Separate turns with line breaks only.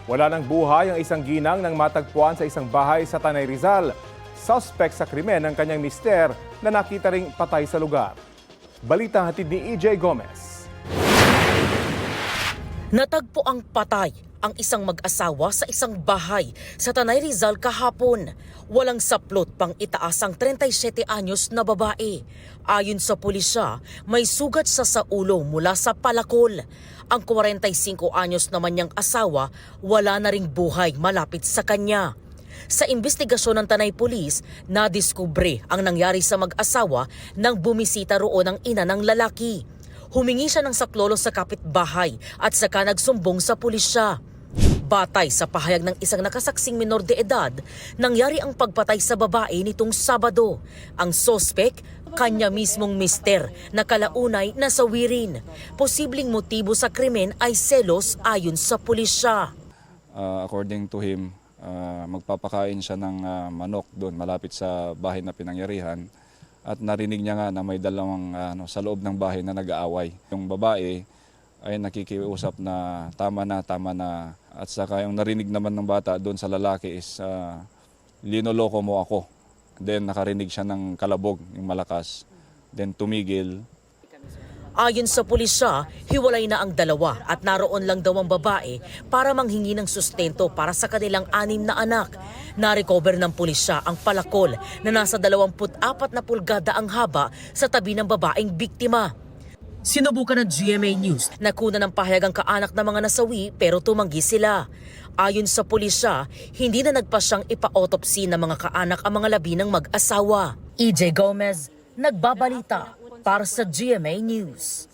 Wala ng buhay ang isang ginang nang matagpuan sa isang bahay sa Tanay Rizal. Suspect sa krimen ng kanyang mister na nakita ring patay sa lugar. Balitang hatid ni EJ Gomez.
Natagpo ang patay ang isang mag-asawa sa isang bahay sa Tanay Rizal kahapon. Walang saplot pang itaas ang 37 anyos na babae. Ayon sa pulisya, may sugat sa ulo mula sa palakol. Ang 45 anyos naman niyang asawa, wala na ring buhay malapit sa kanya. Sa investigasyon ng Tanay Police, nadiskubre ang nangyari sa mag-asawa nang bumisita roon ang ina ng lalaki. Humingi siya ng saklolo sa kapitbahay at saka nagsumbong sa pulisya. Batay sa pahayag ng isang nakasaksing minor de edad, nangyari ang pagpatay sa babae nitong Sabado. Ang sospek, kanya mismong mister na kalaunay nasawirin. Posibleng motibo sa krimen ay selos ayon sa pulisya.
According to him, magpapakain siya ng manok doon malapit sa bahay na pinangyarihan. At narinig niya nga na may dalawang sa loob ng bahay na nag-aaway. Yung babae ay nakikiusap na tama na. At saka yung narinig naman ng bata doon sa lalaki is linoloko mo ako. Then nakarinig siya ng kalabog, yung malakas. Then tumigil.
Ayon sa pulisya, hiwalay na ang dalawa at naroon lang daw ang babae para manghingi ng sustento para sa kanilang 6 na anak. Narecover ng pulisya ang palakol na nasa 24 na pulgada ang haba sa tabi ng babaeng biktima. Sinubukan ng GMA News na kuna ng pahayag ang kaanak ng mga nasawi pero tumanggi sila. Ayon sa pulisya, hindi na nagpasyang ipa-autopsy ng mga kaanak ang mga labi ng mag-asawa. EJ Gomez, nagbabalita para sa GMA News.